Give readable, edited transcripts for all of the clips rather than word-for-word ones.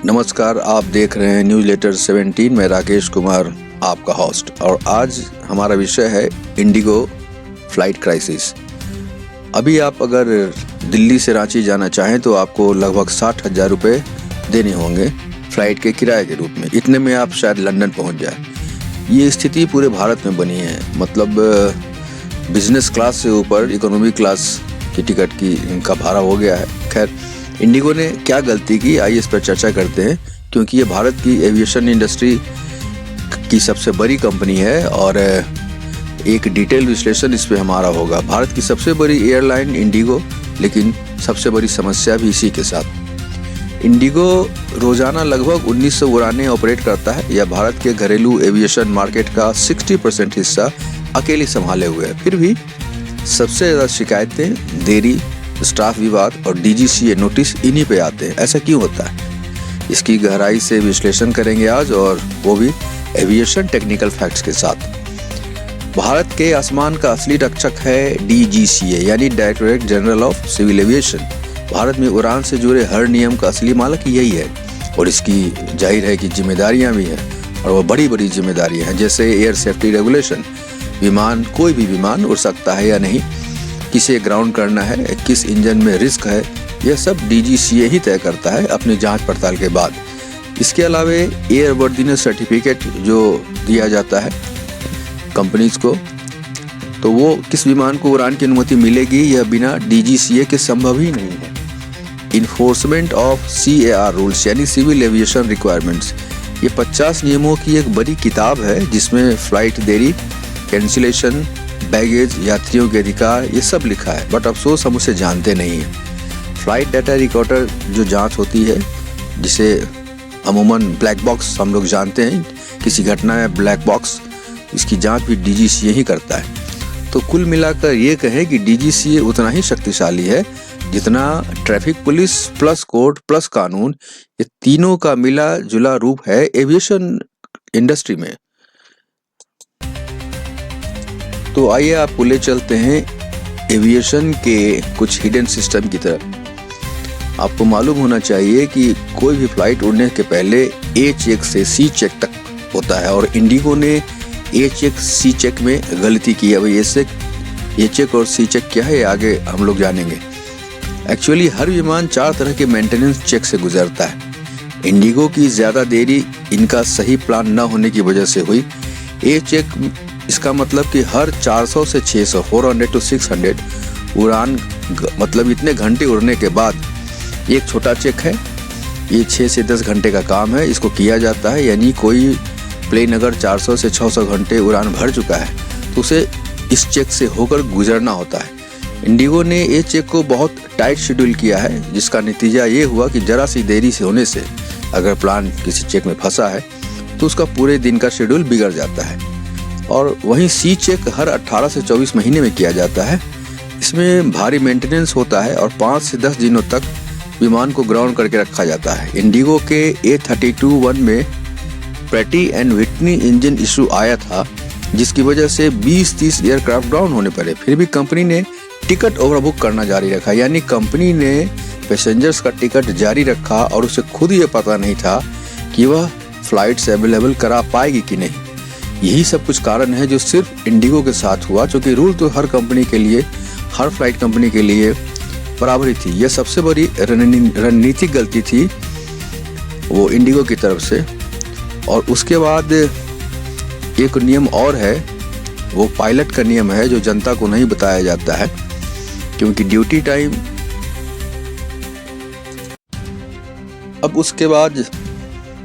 नमस्कार, आप देख रहे हैं न्यूज़ लेटर 17। मैं राकेश कुमार आपका होस्ट, और आज हमारा विषय है इंडिगो फ्लाइट क्राइसिस। अभी आप अगर दिल्ली से रांची जाना चाहें तो आपको लगभग 60,000 रुपये देने होंगे फ़्लाइट के किराए के रूप में। इतने में आप शायद लंदन पहुंच जाए। ये स्थिति पूरे भारत में बनी है। मतलब बिजनेस क्लास से ऊपर इकोनॉमी क्लास की टिकट की इनका भाड़ा हो गया है। खैर, इंडिगो ने क्या गलती की, आइए इस पर चर्चा करते हैं, क्योंकि ये भारत की एविएशन इंडस्ट्री की सबसे बड़ी कंपनी है और एक डिटेल विश्लेषण इस पे हमारा होगा। भारत की सबसे बड़ी एयरलाइन इंडिगो, लेकिन सबसे बड़ी समस्या भी इसी के साथ। इंडिगो रोजाना लगभग 1900 उड़ानें ऑपरेट करता है। यह भारत के घरेलू एविएशन मार्केट का 60% हिस्सा अकेले संभाले हुए है। फिर भी सबसे ज़्यादा शिकायतें, देरी, स्टाफ विवाद और DGCA नोटिस इन्हीं पे आते हैं। ऐसा क्यों होता है, इसकी गहराई से विश्लेषण करेंगे आज, और वो भी एविएशन टेक्निकल फैक्ट्स के साथ। भारत के आसमान का असली रक्षक है DGCA, यानी directorate general of civil aviation. Bharat में उड़ान से जुड़े हर नियम का असली मालिक यही है, और इसकी जाहिर है कि जिम्मेदारियां भी हैं, और वो बड़ी बड़ी जिम्मेदारियां हैं, जैसे एयर सेफ्टी रेगुलेशन, विमान, कोई भी विमान उड़ सकता है या नहीं, किसे ग्राउंड करना है, किस इंजन में रिस्क है, यह सब DGCA ही तय करता है अपनी जांच पड़ताल के बाद। इसके अलावा एयरवर्दीनेस सर्टिफिकेट जो दिया जाता है कंपनीज को, तो वो किस विमान को उड़ान की अनुमति मिलेगी, यह बिना DGCA के संभव ही नहीं है। इन्फोर्समेंट ऑफ CAR रूल्स, यानी सिविल एविएशन रिक्वायरमेंट्स, ये 50 नियमों की एक बड़ी किताब है, जिसमें फ्लाइट देरी, कैंसिलेशन, बैगेज, यात्रियों के अधिकार, ये सब लिखा है। बट अफसोस हम उसे जानते नहीं हैं। फ्लाइट डाटा रिकॉर्डर जो जांच होती है, जिसे अमूमन ब्लैक बॉक्स हम लोग जानते हैं, किसी घटना में ब्लैक बॉक्स, इसकी जांच भी DGCA ही करता है। तो कुल मिलाकर ये कहें कि DGCA उतना ही शक्तिशाली है जितना traffic police plus court plus कानून, ये तीनों का मिला जुला रूप है एविएशन इंडस्ट्री में। तो आइए आपको ले चलते हैं एविएशन के कुछ हिडन सिस्टम की तरफ। आपको मालूम होना चाहिए कि कोई भी फ्लाइट उड़ने के पहले A चेक से C चेक तक होता है, और इंडिगो ने A चेक C चेक में गलती की है। भाई A चेक और C चेक क्या है, आगे हम लोग जानेंगे। एक्चुअली हर विमान 4 तरह के मेंटेनेंस चेक से गुजरता है। इंडिगो की ज़्यादा देरी इनका सही प्लान न होने की वजह से हुई। A चेक, इसका मतलब कि हर 400 से 600 400 to 600 उड़ान, मतलब इतने घंटे उड़ने के बाद एक छोटा चेक है। ये 6 से 10 घंटे का काम है, इसको किया जाता है। यानी कोई प्लेन अगर 400 से 600 घंटे उड़ान भर चुका है तो उसे इस चेक से होकर गुजरना होता है। इंडिगो ने ये चेक को बहुत टाइट शेड्यूल किया है, जिसका नतीजा ये हुआ कि जरा सी देरी से होने से अगर प्लान किसी चेक में फंसा है तो उसका पूरे दिन का शेड्यूल बिगड़ जाता है। और वहीं C चेक हर 18 से 24 महीने में किया जाता है। इसमें भारी मेंटेनेंस होता है और 5 से 10 दिनों तक विमान को ग्राउंड करके रखा जाता है। इंडिगो के A321 में प्रैटी एंड व्हिटनी इंजन इशू आया था, जिसकी वजह से 20-30 एयरक्राफ्ट ग्राउंड होने पड़े। फिर भी कंपनी ने टिकट ओवरबुक करना जारी रखा, यानी कंपनी ने पैसेंजर्स का टिकट जारी रखा और उसे खुद ये पता नहीं था कि वह फ्लाइट्स अवेलेबल करा पाएगी कि नहीं। यही सब कुछ कारण है जो सिर्फ इंडिगो के साथ हुआ, क्योंकि रूल तो हर कंपनी के लिए, हर फ्लाइट कंपनी के लिए बराबर ही थी। यह सबसे बड़ी रणनीतिक गलती थी वो इंडिगो की तरफ से। और उसके बाद एक नियम और है, वो पायलट का नियम है, जो जनता को नहीं बताया जाता है, क्योंकि ड्यूटी टाइम। अब उसके बाद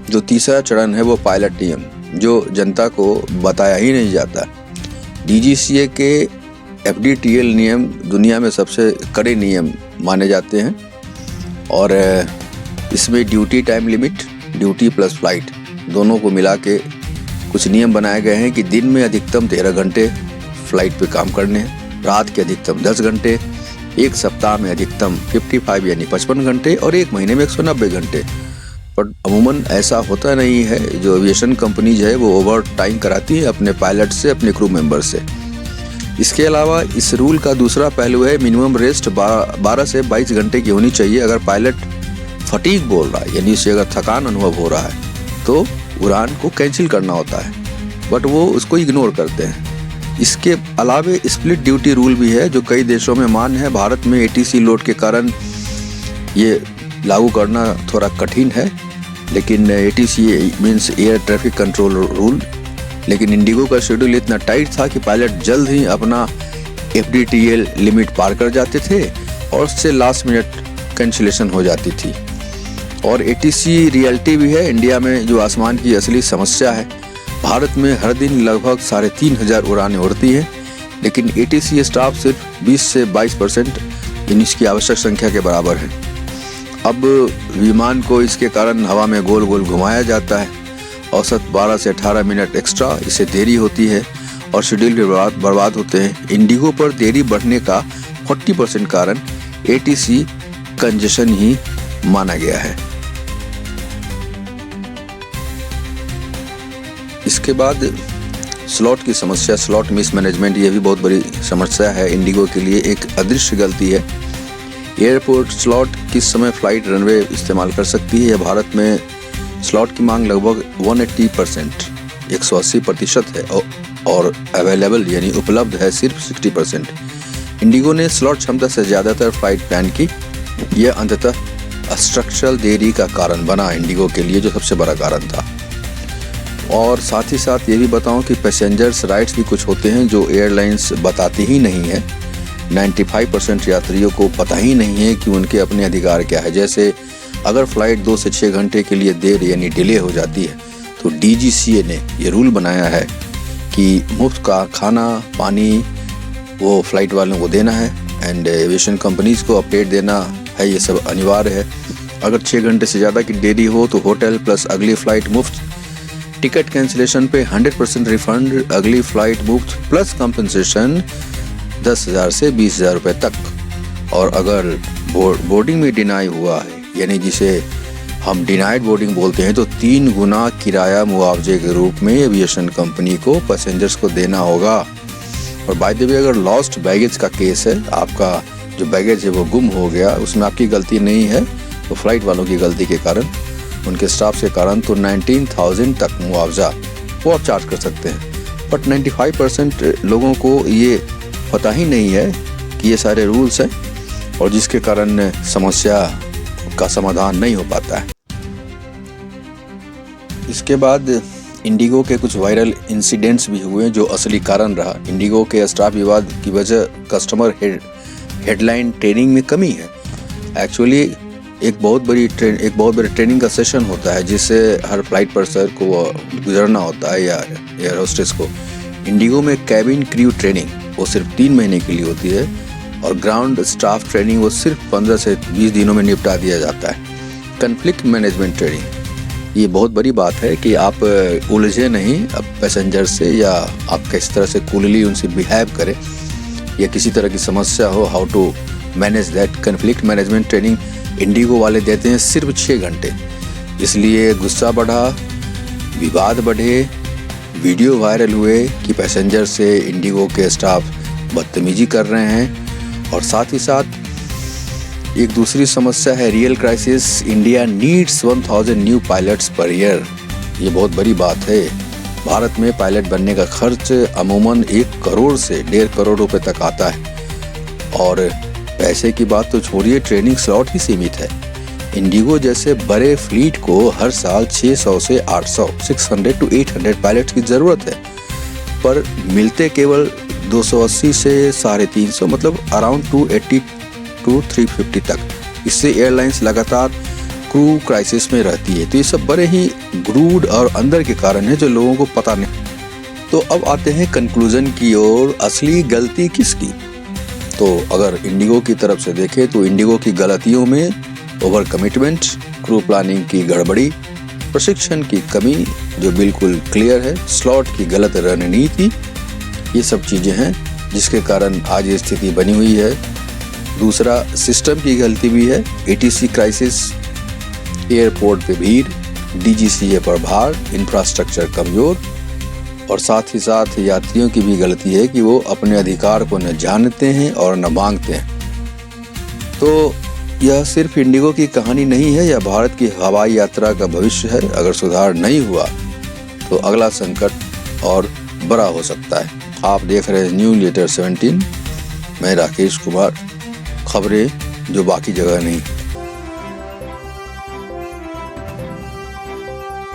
जो तीसरा चरण है वो पायलट नियम, जो जनता को बताया ही नहीं जाता। DGCA के FDTL नियम दुनिया में सबसे कड़े नियम माने जाते हैं, और इसमें duty time limit, duty plus flight दोनों को मिला के कुछ नियम बनाए गए हैं कि दिन में अधिकतम 13 घंटे फ्लाइट पे काम करने हैं, रात के अधिकतम 10 घंटे, एक सप्ताह में अधिकतम 55 यानी 55 घंटे, और एक महीने में 190 घंटे। पर अमूमन ऐसा होता नहीं है। जो एविएशन कंपनीज है वो ओवर टाइम कराती है अपने पायलट से, अपने क्रू मेंबर से। इसके अलावा इस रूल का दूसरा पहलू है मिनिमम रेस्ट 12 से 22 घंटे की होनी चाहिए। अगर पायलट फटीग बोल रहा है, यानी इससे अगर थकान अनुभव हो रहा है तो उड़ान को कैंसिल करना होता है, बट वो उसको इग्नोर करते हैं। इसके अलावे स्प्लिट ड्यूटी रूल भी है जो कई देशों में मान्य है। भारत में ATC लोड के कारण ये लागू करना थोड़ा कठिन है, लेकिन ATC means air traffic control rule, लेकिन इंडिगो का शेड्यूल इतना टाइट था कि पायलट जल्द ही अपना FDTL लिमिट पार कर जाते थे और उससे लास्ट मिनट कैंसिलेशन हो जाती थी। और ATC रियलिटी भी है इंडिया में जो आसमान की असली समस्या है। भारत में हर दिन लगभग 3,500 उड़ानें उड़ती हैं, लेकिन ATC स्टाफ सिर्फ 20 से 22% इसकी आवश्यक संख्या के बराबर है। अब विमान को इसके कारण हवा में गोल गोल घुमाया जाता है, औसत 12 से 18 मिनट एक्स्ट्रा इससे देरी होती है और शेड्यूल भी बर्बाद होते हैं। इंडिगो पर देरी बढ़ने का 40% कारण ATC कंजेशन ही माना गया है। इसके बाद स्लॉट की समस्या, स्लॉट मिसमैनेजमेंट, ये भी बहुत बड़ी समस्या है। इंडिगो के लिए एक अदृश्य गलती है। एयरपोर्ट स्लॉट किस समय फ्लाइट रनवे इस्तेमाल कर सकती है। भारत में स्लॉट की मांग लगभग 180%, 180% है और अवेलेबल यानी उपलब्ध है सिर्फ 60%। इंडिगो ने स्लॉट क्षमता से ज़्यादातर फ्लाइट प्लान की। यह अंततः स्ट्रक्चरल देरी का कारण बना इंडिगो के लिए, जो सबसे बड़ा कारण था। और साथ ही साथ ये भी बताऊं कि पैसेंजर्स राइट्स भी कुछ होते हैं जो एयरलाइंस बताती ही नहीं है। 95% यात्रियों को पता ही नहीं है कि उनके अपने अधिकार क्या है। जैसे अगर फ्लाइट 2 से 6 घंटे के लिए देर यानी डिले हो जाती है तो DGCA ने ये रूल बनाया है कि मुफ्त का खाना पानी वो फ्लाइट वालों को देना है एंड एविएशन कंपनीज को अपडेट देना है, ये सब अनिवार्य है। अगर 6 घंटे से ज़्यादा की देरी हो तो होटल प्लस अगली फ़्लाइट मुफ्त, टिकट कैंसिलेशन पे 100% रिफंड, अगली फ़्लाइट मुफ्त प्लस कंपनसेशन 10,000 से 20,000 रुपये तक। और अगर बोर्डिंग में डिनाई हुआ है यानी जिसे हम डिनाइड बोर्डिंग बोलते हैं तो 3 गुना किराया मुआवजे के रूप में एविएशन कंपनी को पैसेंजर्स को देना होगा। और बाय द वे अगर लॉस्ट बैगेज का केस है, आपका जो बैगेज है वो गुम हो गया, उसमें आपकी गलती नहीं है, तो फ्लाइट वालों की गलती के कारण, उनके स्टाफ के कारण, तो 19,000 तक मुआवजा वो आप चार्ज कर सकते हैं। बट 95% लोगों को ये पता ही नहीं है कि ये सारे रूल्स हैं और जिसके कारण समस्या का समाधान नहीं हो पाता है। इसके बाद इंडिगो के कुछ वायरल इंसिडेंट्स भी हुए जो असली कारण रहा। इंडिगो के स्टाफ विवाद की वजह कस्टमर हेडलाइन ट्रेनिंग में कमी है। एक्चुअली एक बहुत बड़ी ट्रेनिंग का सेशन होता है जिससे हर फ्लाइट पर्सन को गुजरना होता है या एयर होस्टेस को। इंडिगो में कैबिन क्रू ट्रेनिंग वो सिर्फ 3 महीने के लिए होती है और ग्राउंड स्टाफ ट्रेनिंग वो सिर्फ 15 से 20 दिनों में निपटा दिया जाता है। कन्फ्लिक्ट मैनेजमेंट ट्रेनिंग, ये बहुत बड़ी बात है कि आप उलझे नहीं अब पैसेंजर से, या आप किस तरह से कूलली उनसे बिहेव करें, या किसी तरह की समस्या हो, how to manage that. Conflict management training IndiGo वाले देते हैं सिर्फ 6 घंटे। इसलिए गुस्सा बढ़ा, विवाद बढ़े, वीडियो वायरल हुए कि पैसेंजर से इंडिगो के स्टाफ बदतमीजी कर रहे हैं। और साथ ही साथ एक दूसरी समस्या है real crisis. India needs 1000 new pilots per year. ये बहुत बड़ी बात है। भारत में पायलट बनने का खर्च अमूमन 1 करोड़ से 1.5 करोड़ रुपए तक आता है और पैसे की बात तो छोड़िए, ट्रेनिंग स्लॉट ही सीमित है। इंडिगो जैसे बड़े फ्लीट को हर साल 600 से 800 600 to 800 पायलट्स की ज़रूरत है, पर मिलते केवल 280 से 350, मतलब अराउंड 280 to 350 तक। इससे एयरलाइंस लगातार क्रू क्राइसिस में रहती है। तो ये सब बड़े ही ग्रूड और अंदर के कारण है जो लोगों को पता नहीं। तो अब आते हैं कंक्लूजन की ओर, असली गलती किसकी। तो अगर इंडिगो की तरफ से देखें तो इंडिगो की गलतियों में ओवर कमिटमेंट, क्रू प्लानिंग की गड़बड़ी, प्रशिक्षण की कमी जो बिल्कुल क्लियर है, स्लॉट की गलत रणनीति, ये सब चीज़ें हैं जिसके कारण आज ये स्थिति बनी हुई है। दूसरा, सिस्टम की गलती भी है। ATC क्राइसिस, एयरपोर्ट पे भीड़, DGCA पर भार, इंफ्रास्ट्रक्चर कमज़ोर, और साथ ही साथ यात्रियों की भी गलती है कि वो अपने अधिकार को न जानते हैं और न मांगते हैं। तो यह सिर्फ इंडिगो की कहानी नहीं है, यह भारत की हवाई यात्रा का भविष्य है। अगर सुधार नहीं हुआ तो अगला संकट और बड़ा हो सकता है। आप देख रहे हैं न्यूज लेटर 17। मैं राकेश कुमार, खबरें जो बाकी जगह नहीं।